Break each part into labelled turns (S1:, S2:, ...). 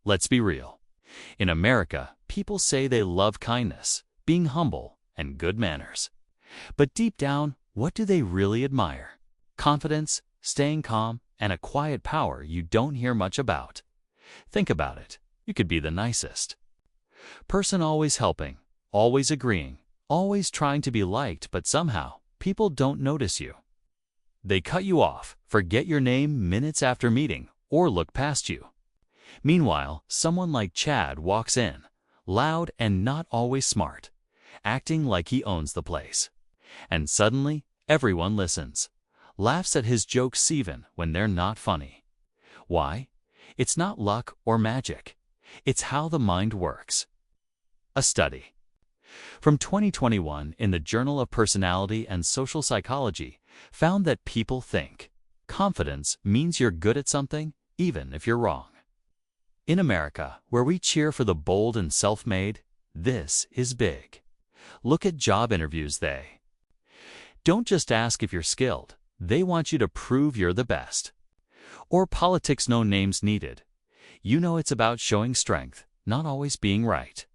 S1: Let's be real. In America, people say they love kindness, being humble, and good manners. But deep down, what do they really admire? Confidence, staying calm, and a quiet power you don't hear much about. Think about it. You could be the nicest person, always helping, always agreeing, always trying to be liked, but somehow people don't notice you. They cut you off, forget your name minutes after meeting, or look past you. Meanwhile, someone like Chad walks in, loud and not always smart, acting like he owns the place. And suddenly, everyone listens, laughs at his jokes even when they're not funny. Why? It's not luck or magic. It's how the mind works. A study from 2021 in the Journal of Personality and Social Psychology found that people think confidence means you're good at something, even if you're wrong. In America, where we cheer for the bold and self-made, this is big. Look at job interviews. They don't just ask if you're skilled, they want you to prove you're the best. Or politics, no names needed. You know it's about showing strength, not always being right.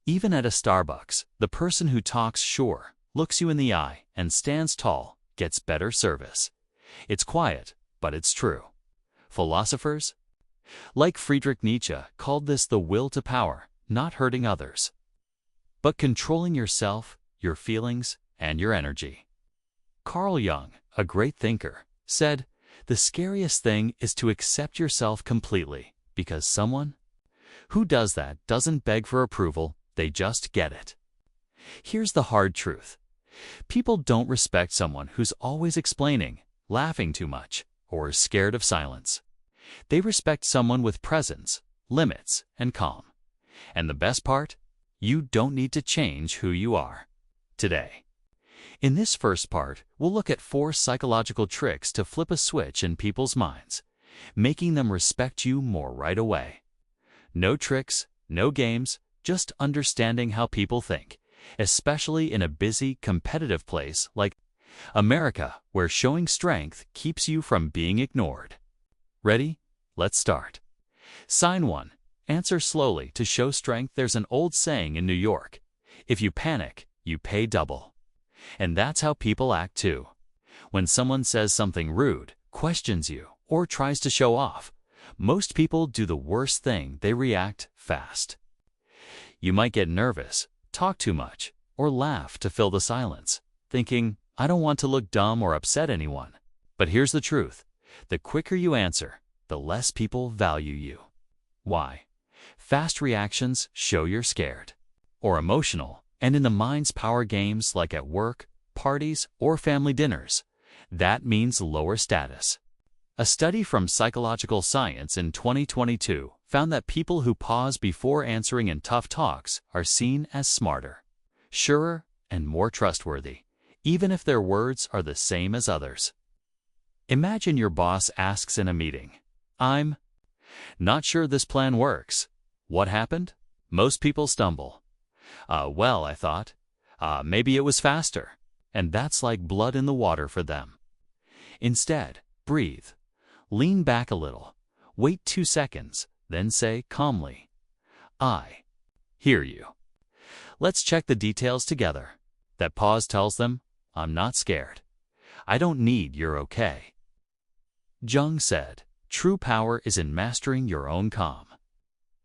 S1: Even at a Starbucks, the person who talks sure, looks you in the eye, and stands tall gets better service. It's quiet, but it's true. Philosophers like Friedrich Nietzsche called this the will to power, not hurting others, but controlling yourself, your feelings, and your energy. Carl Jung, a great thinker, said, "The scariest thing is to accept yourself completely, because someone who does that doesn't beg for approval, they just get it." Here's the hard truth. People don't respect someone who's always explaining, laughing too much, or is scared of silence. They respect someone with presence, limits, and calm. And the best part? You don't need to change who you are. Today, in this first part, we'll look at 4 psychological tricks to flip a switch in people's minds, making them respect you more right away. No tricks, no games, just understanding how people think, especially in a busy, competitive place like America, where showing strength keeps you from being ignored. Ready? Let's start. Sign 1. Answer slowly to show strength. There's an old saying in New York, if you panic, you pay double. And that's how people act too. When someone says something rude, questions you, or tries to show off, most people do the worst thing. They react fast. You might get nervous, talk too much, or laugh to fill the silence, thinking, I don't want to look dumb or upset anyone. But here's the truth. The quicker you answer, the less people value you. Why? Fast reactions show you're scared or emotional, and in the mind's power games like at work, parties, or family dinners, that means lower status. A study from Psychological Science in 2022 found that people who pause before answering in tough talks are seen as smarter, surer, and more trustworthy, even if their words are the same as others. Imagine your boss asks in a meeting, I'm not sure this plan works. What happened? Most people stumble. Well, I thought. Maybe it was faster. And that's like blood in the water for them. Instead, breathe. Lean back a little. Wait 2 seconds, then say calmly, I hear you. Let's check the details together. That pause tells them, I'm not scared. I don't need your okay. Jung said, true power is in mastering your own calm.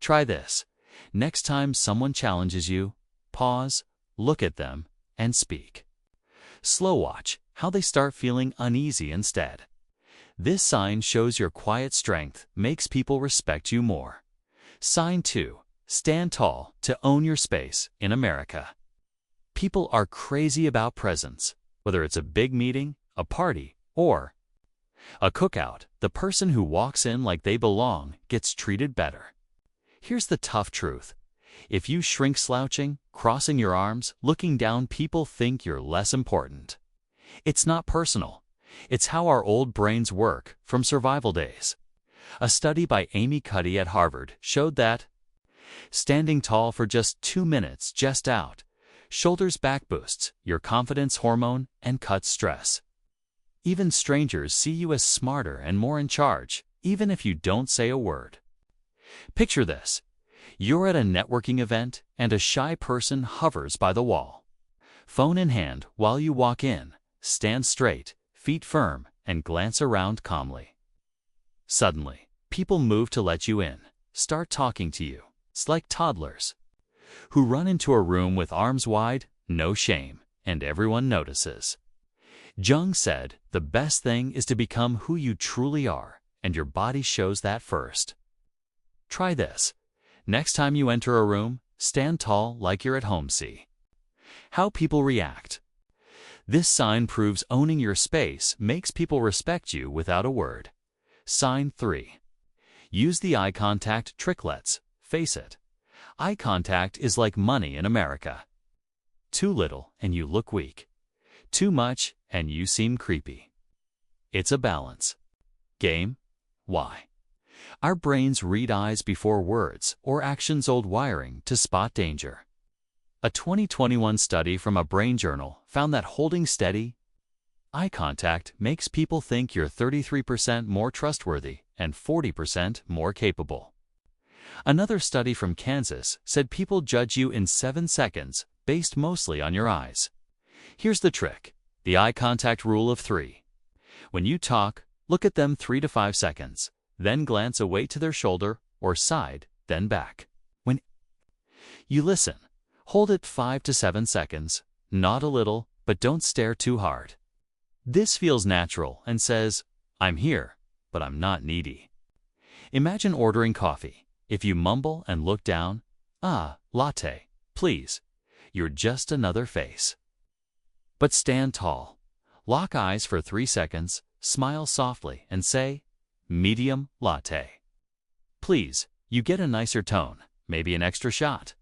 S1: Try this. Next time someone challenges you, pause, look at them, and speak. Slow watch how they start feeling uneasy instead. This sign shows your quiet strength makes people respect you more. Sign 2. Stand tall to own your space in America. People are crazy about presence. Whether it's a big meeting, a party, or a cookout, the person who walks in like they belong gets treated better. Here's the tough truth. If you shrink slouching, crossing your arms, looking down, people think you're less important. It's not personal. It's how our old brains work from survival days. A study by Amy Cuddy at Harvard showed that standing tall for just 2 minutes, chest out, shoulders back, boosts your confidence hormone and cuts stress. Even strangers see you as smarter and more in charge, even if you don't say a word. Picture this. You're at a networking event and a shy person hovers by the wall. Phone in hand while you walk in, stand straight, feet firm, and glance around calmly. Suddenly, people move to let you in, start talking to you. It's like toddlers who run into a room with arms wide, no shame, and everyone notices. Jung said, the best thing is to become who you truly are, and your body shows that first. Try this. Next time you enter a room, stand tall like you're at home. See how people react. This sign proves owning your space makes people respect you without a word. Sign 3. Use the eye contact trick. Let's face it. Eye contact is like money in America. Too little and you look weak. Too much and you seem creepy. It's a balance game. Why? Our brains read eyes before words or actions, old wiring to spot danger. A 2021 study from a brain journal found that holding steady eye contact makes people think you're 33% more trustworthy and 40% more capable. Another study from Kansas said people judge you in 7 seconds based mostly on your eyes. Here's the trick. The eye contact rule of 3. When you talk, look at them 3 to 5 seconds, then glance away to their shoulder or side, then back. When you listen, hold it 5 to 7 seconds, nod a little, but don't stare too hard. This feels natural and says, I'm here, but I'm not needy. Imagine ordering coffee. If you mumble and look down, latte, please, you're just another face. But stand tall. Lock eyes for 3 seconds, smile softly, and say, medium latte. Please, you get a nicer tone, maybe an extra shot.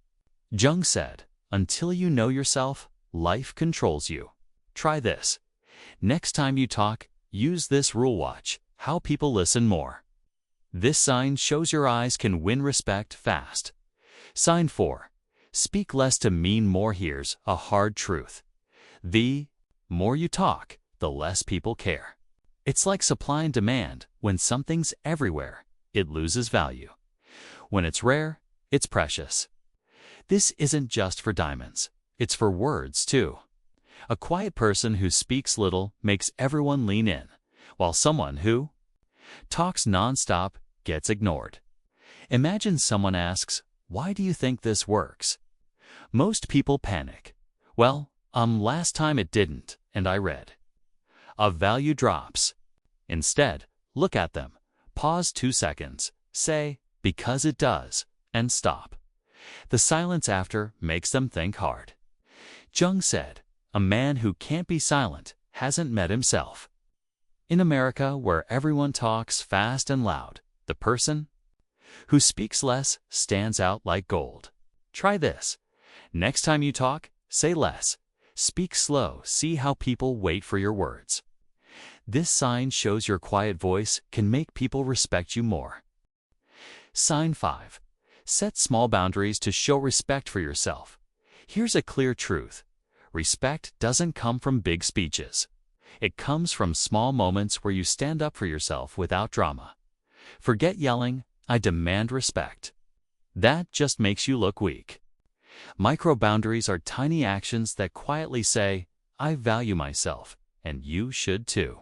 S1: Jung said, until you know yourself, life controls you. Try this. Next time you talk, use this rule. Watch how people listen more. This sign shows your eyes can win respect fast. Sign 4. Speak less to mean more. Here's a hard truth. The more you talk, the less people care. It's like supply and demand. When something's everywhere, it loses value. When it's rare, it's precious. This isn't just for diamonds. It's for words, too. A quiet person who speaks little makes everyone lean in, while someone who talks nonstop gets ignored. Imagine someone asks, why do you think this works? Most people panic. Well, last time it didn't, and I read. A value drops. Instead, look at them, pause 2 seconds, say, because it does, and stop. The silence after makes them think hard. Jung said, a man who can't be silent hasn't met himself. In America, where everyone talks fast and loud, the person who speaks less stands out like gold. Try this. Next time you talk, say less. Speak slow. See how people wait for your words. This sign shows your quiet voice can make people respect you more. Sign 5. Set small boundaries to show respect for yourself. Here's a clear truth. Respect doesn't come from big speeches. It comes from small moments where you stand up for yourself without drama. Forget yelling, I demand respect. That just makes you look weak. Micro boundaries are tiny actions that quietly say, I value myself, and you should too.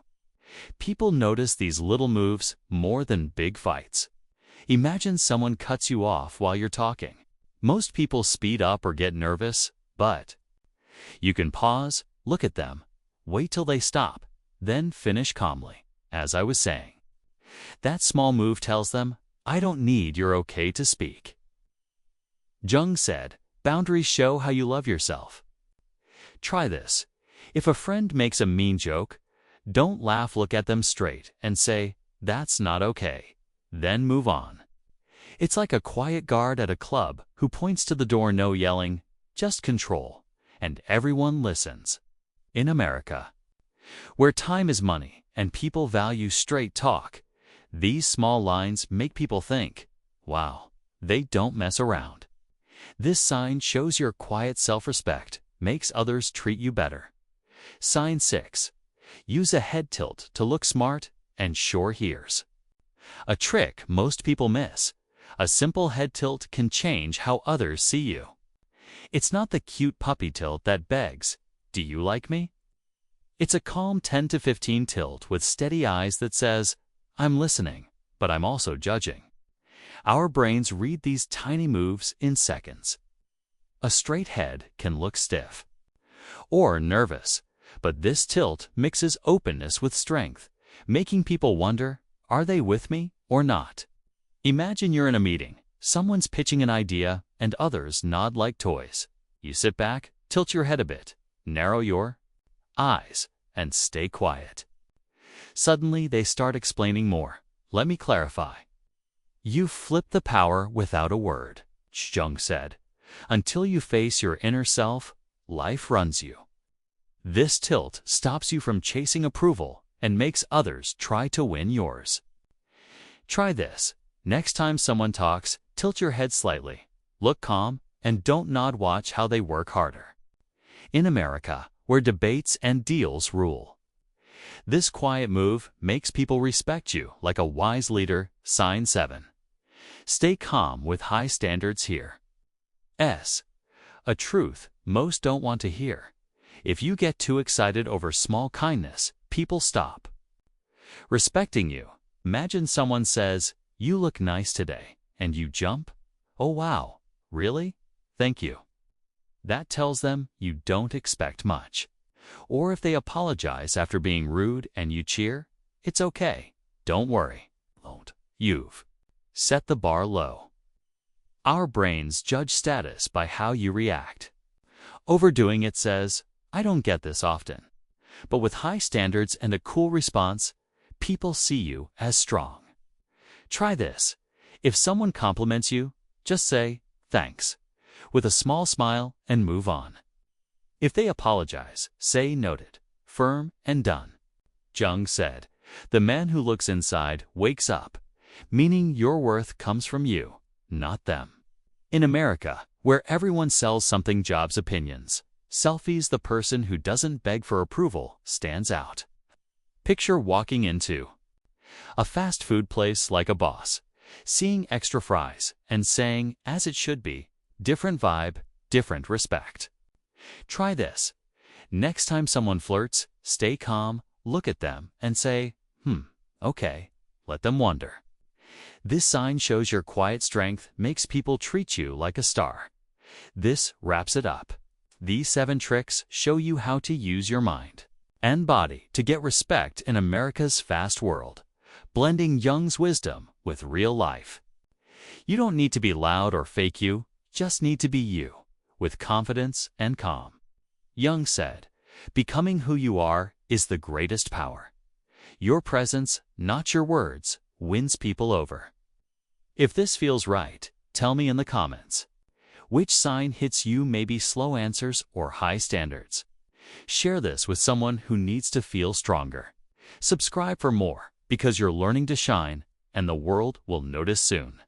S1: People notice these little moves more than big fights. Imagine someone cuts you off while you're talking. Most people speed up or get nervous, but you can pause, look at them, wait till they stop, then finish calmly, as I was saying. That small move tells them, I don't need your okay to speak. Jung said, boundaries show how you love yourself. Try this. If a friend makes a mean joke, don't laugh, look at them straight and say, that's not okay. Then move on. It's like a quiet guard at a club who points to the door, no yelling, just control, and everyone listens. In America, where time is money and people value straight talk, these small lines make people think, wow, they don't mess around. This sign shows your quiet self-respect, makes others treat you better. Sign 6. Use a head tilt to look smart and sure hears. A trick most people miss. A simple head tilt can change how others see you. It's not the cute puppy tilt that begs, "Do you like me?" It's a calm 10 to 15 tilt with steady eyes that says, "I'm listening, but I'm also judging." Our brains read these tiny moves in seconds. A straight head can look stiff or nervous, but this tilt mixes openness with strength, making people wonder, are they with me or not? Imagine you're in a meeting, someone's pitching an idea, and others nod like toys. You sit back, tilt your head a bit, narrow your eyes, and stay quiet. Suddenly, they start explaining more. "Let me clarify." "You've flipped the power without a word," Jung said. "Until you face your inner self, life runs you." This tilt stops you from chasing approval and makes others try to win yours. Try this. Next time someone talks, tilt your head slightly, look calm, and don't nod. Watch how they work harder. In America, where debates and deals rule, this quiet move makes people respect you like a wise leader. Sign 7. Stay calm with high standards here. A truth most don't want to hear. If you get too excited over small kindness, people stop respecting you. Imagine someone says, "You look nice today," and you jump. "Oh wow, really? Thank you." That tells them you don't expect much. Or if they apologize after being rude and you cheer, "It's okay, don't worry." You've set the bar low. Our brains judge status by how you react. Overdoing it says, "I don't get this often." But with high standards and a cool response, people see you as strong. Try this. If someone compliments you, just say, "Thanks," with a small smile and move on. If they apologize, say, "Noted," firm and done. Jung said, "The man who looks inside wakes up," meaning your worth comes from you, not them. In America, where everyone sells something, jobs, opinions, selfies, the person who doesn't beg for approval stands out. Picture walking into a fast food place like a boss, seeing extra fries and saying, "As it should be," different vibe, different respect. Try this. Next time someone flirts, stay calm, look at them, and say, "Okay," let them wonder. This sign shows your quiet strength makes people treat you like a star. This wraps it up. These 7 tricks show you how to use your mind and body to get respect in America's fast world, blending Jung's wisdom with real life. You don't need to be loud or fake, you just need to be you, with confidence and calm. Jung said, "Becoming who you are is the greatest power. Your presence, not your words, wins people over." If this feels right, tell me in the comments. Which sign hits you? Maybe slow answers or high standards? Share this with someone who needs to feel stronger. Subscribe for more, because you're learning to shine, and the world will notice soon.